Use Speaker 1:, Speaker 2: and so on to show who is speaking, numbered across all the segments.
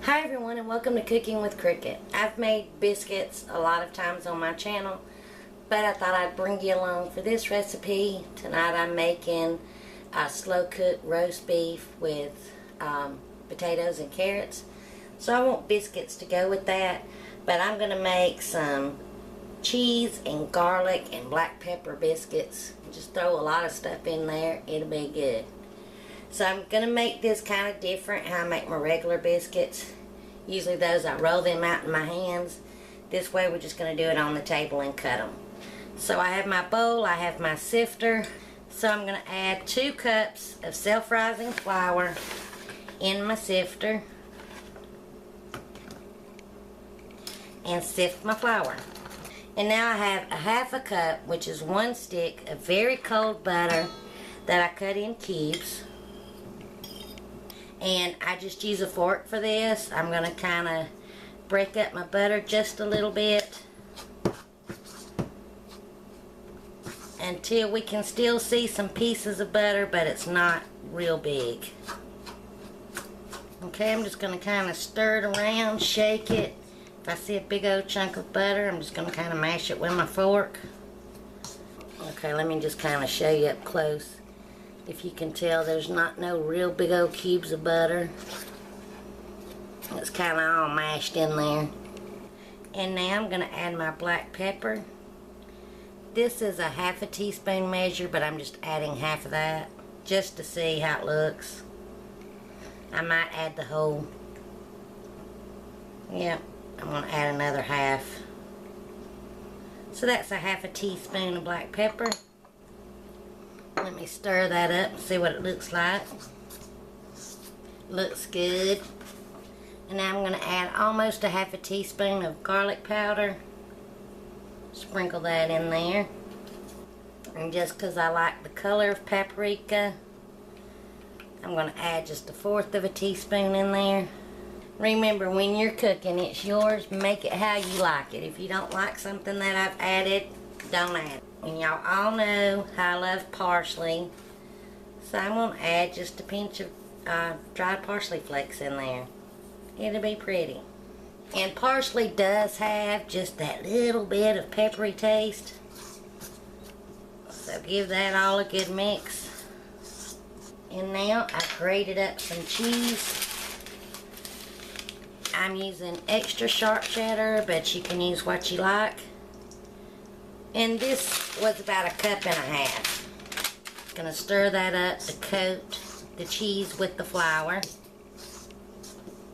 Speaker 1: Hi everyone, and welcome to Cooking with Cricket. I've made biscuits a lot of times on my channel, but I thought I'd bring you along for this recipe. Tonight I'm making a slow cooked roast beef with potatoes and carrots. So I want biscuits to go with that, but I'm going to make some cheese and garlic and black pepper biscuits. Just throw a lot of stuff in there, it'll be good. So I'm going to make this kind of different how I make my regular biscuits. Usually those I roll them out in my hands. This way we're just going to do it on the table and cut them. So I have my bowl, I have my sifter. So I'm going to add 2 cups of self-rising flour in my sifter. And sift my flour. And now I have a half a cup, which is 1 stick of very cold butter that I cut in cubes. And I just use a fork for this. I'm going to kind of break up my butter just a little bit until we can still see some pieces of butter, but it's not real big. Okay, I'm just going to kind of stir it around, shake it. If I see a big old chunk of butter, I'm just going to kind of mash it with my fork. Okay, let me just kind of show you up close. If you can tell, there's not no real big old cubes of butter. It's kind of all mashed in there. And now I'm going to add my black pepper. This is a half a teaspoon measure, but I'm just adding half of that just to see how it looks. I might add the whole. Yep, I'm going to add another half. So that's a half a teaspoon of black pepper. Let me stir that up and see what it looks like. Looks good. And now I'm going to add almost a half a teaspoon of garlic powder. Sprinkle that in there. And just because I like the color of paprika, I'm going to add just 1/4 of a teaspoon in there. Remember, when you're cooking, it's yours. Make it how you like it. If you don't like something that I've added, don't add it. And y'all all know how I love parsley. So I'm going to add just a pinch of dried parsley flakes in there. It'll be pretty. And parsley does have just that little bit of peppery taste. So give that all a good mix. And now I grated up some cheese. I'm using extra sharp cheddar, but you can use what you like. And this was about 1.5 cups. Gonna stir that up to coat the cheese with the flour.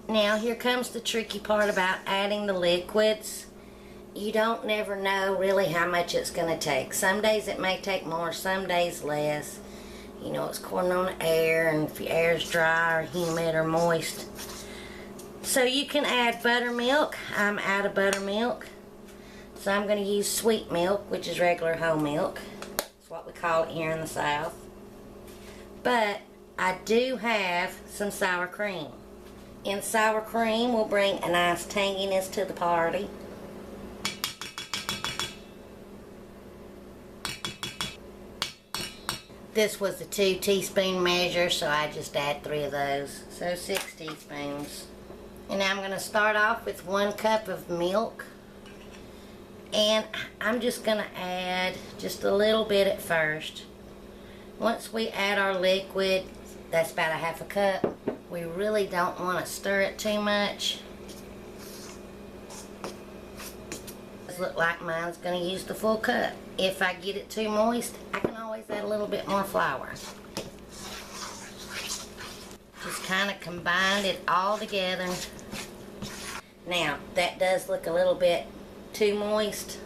Speaker 1: Now here comes the tricky part about adding the liquids. You don't never know really how much it's gonna take. Some days it may take more, some days less. You know, it's according on the air, and if your air is dry or humid or moist. So you can add buttermilk. I'm out of buttermilk. So I'm going to use sweet milk, which is regular whole milk. That's what we call it here in the South. But I do have some sour cream. And sour cream will bring a nice tanginess to the party. This was a 2 teaspoon measure, so I just add 3 of those. So 6 teaspoons. And now I'm going to start off with 1 cup of milk. And I'm just going to add just a little bit at first. Once we add our liquid, that's about 1/2 cup, we really don't want to stir it too much. It look like mine's going to use the full cup. If I get it too moist, I can always add a little bit more flour. Just kind of combine it all together. Now, that does look a little bit too moist,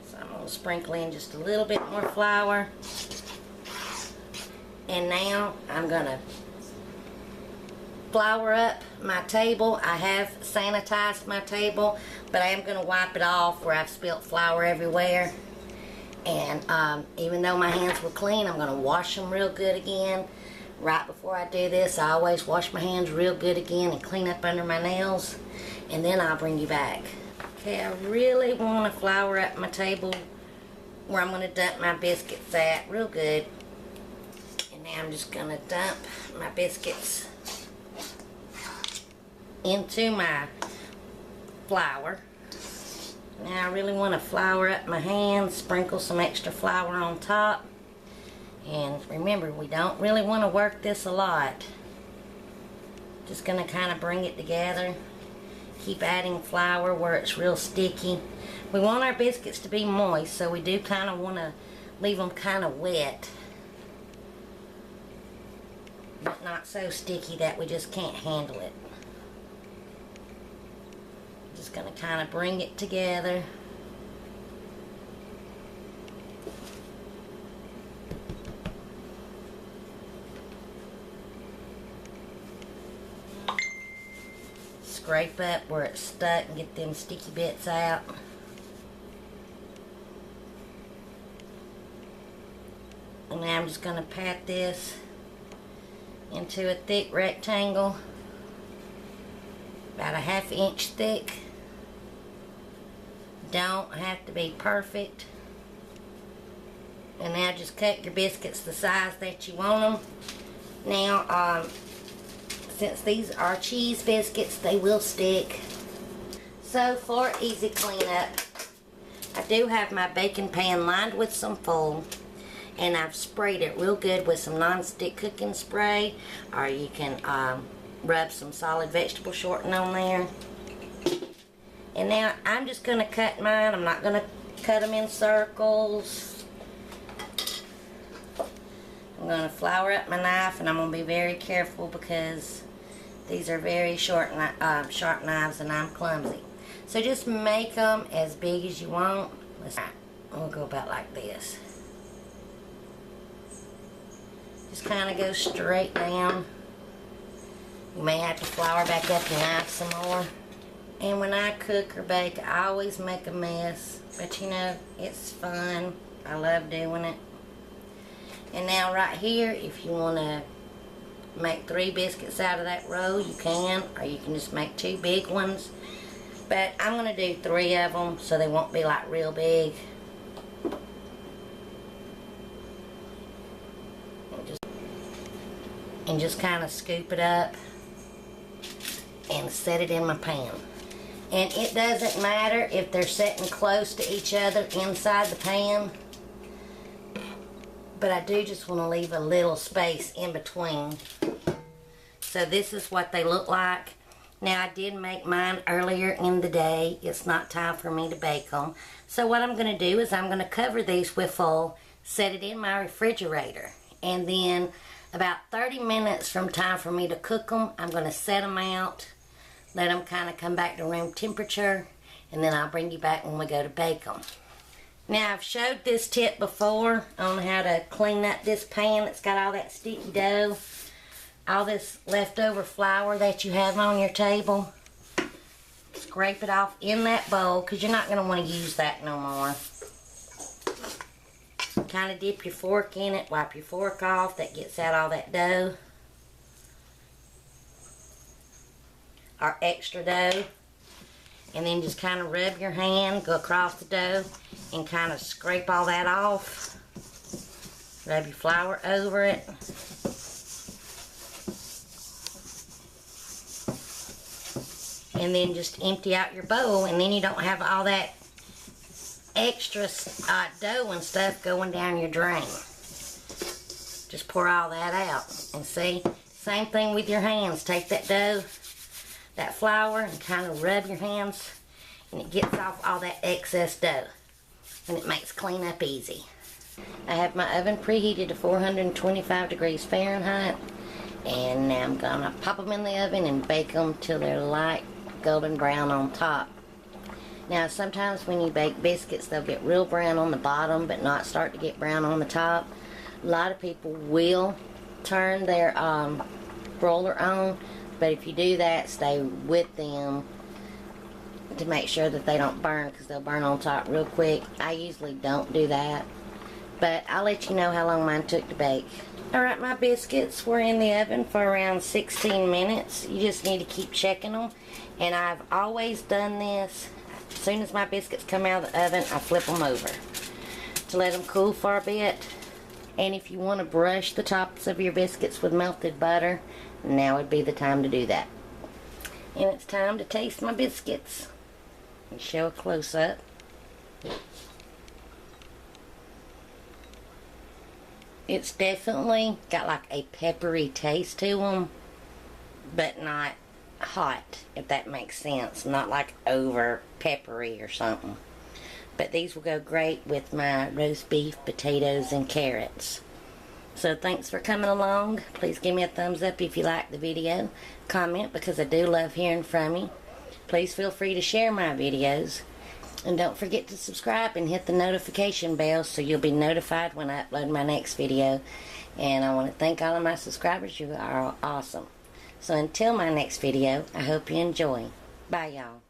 Speaker 1: so I'm going to sprinkle in just a little bit more flour. And now I'm going to flour up my table. I have sanitized my table, but I am going to wipe it off where I've spilt flour everywhere. And even though my hands were clean, I'm going to wash them real good again. Right before I do this, I always wash my hands real good again and clean up under my nails, and then I'll bring you back. Okay, I really want to flour up my table where I'm going to dump my biscuits at real good. And now I'm just going to dump my biscuits into my flour. Now I really want to flour up my hands, sprinkle some extra flour on top. And remember, we don't really want to work this a lot. Just going to kind of bring it together. Keep adding flour where it's real sticky. We want our biscuits to be moist, so we do kind of want to leave them kind of wet, but not so sticky that we just can't handle it. Just going to kind of bring it together. Scrape up where it's stuck and get them sticky bits out. And now I'm just going to pat this into a thick rectangle, about a 1/2 inch thick. Don't have to be perfect. And now just cut your biscuits the size that you want them. Now, since these are cheese biscuits, they will stick. So for easy cleanup, I do have my baking pan lined with some foil, and I've sprayed it real good with some non-stick cooking spray, or you can rub some solid vegetable shortening on there. And now I'm just going to cut mine. I'm not going to cut them in circles. I'm going to flour up my knife, and I'm going to be very careful because these are very sharp knives and I'm clumsy. So just make them as big as you want. We'll go about like this. Just kind of go straight down. You may have to flour back up your knife some more. And when I cook or bake, I always make a mess. But you know, it's fun. I love doing it. And now right here, if you want to make 3 biscuits out of that roll, you can. Or you can just make 2 big ones. But I'm going to do 3 of them so they won't be like real big. And just kind of scoop it up and set it in my pan. And it doesn't matter if they're sitting close to each other inside the pan, but I do just want to leave a little space in between. So this is what they look like. Now I did make mine earlier in the day. It's not time for me to bake them. So what I'm going to do is I'm going to cover these with foil, set it in my refrigerator, and then about 30 minutes from time for me to cook them, I'm going to set them out, let them kind of come back to room temperature, and then I'll bring you back when we go to bake them. Now I've showed this tip before on how to clean up this pan that's got all that sticky dough, all this leftover flour that you have on your table. Scrape it off in that bowl because you're not going to want to use that no more. Kind of dip your fork in it, wipe your fork off, that gets out all that dough or extra dough, and then just kind of rub your hand, go across the dough and kind of scrape all that off. Rub your flour over it. And then just empty out your bowl, and then you don't have all that extra dough and stuff going down your drain. Just pour all that out. And see, same thing with your hands. Take that dough, that flour, and kind of rub your hands, and it gets off all that excess dough, and it makes cleanup easy. I have my oven preheated to 425 degrees Fahrenheit, and now I'm gonna pop them in the oven and bake them till they're light golden brown on top. Now sometimes when you bake biscuits, they'll get real brown on the bottom but not start to get brown on the top. A lot of people will turn their broiler on, but if you do that, stay with them to make sure that they don't burn, because they'll burn on top real quick. I usually don't do that, but I'll let you know how long mine took to bake. Alright, my biscuits were in the oven for around 16 minutes. You just need to keep checking them, and I've always done this. As soon as my biscuits come out of the oven, I flip them over to let them cool for a bit. And if you want to brush the tops of your biscuits with melted butter, now would be the time to do that. And it's time to taste my biscuits. And show a close-up. It's definitely got like a peppery taste to them, but not hot, if that makes sense. Not like over peppery or something. But these will go great with my roast beef, potatoes, and carrots. So thanks for coming along. Please give me a thumbs up if you like the video. Comment, because I do love hearing from you. Please feel free to share my videos. And don't forget to subscribe and hit the notification bell so you'll be notified when I upload my next video. And I want to thank all of my subscribers. You are awesome. So until my next video, I hope you enjoy. Bye, y'all.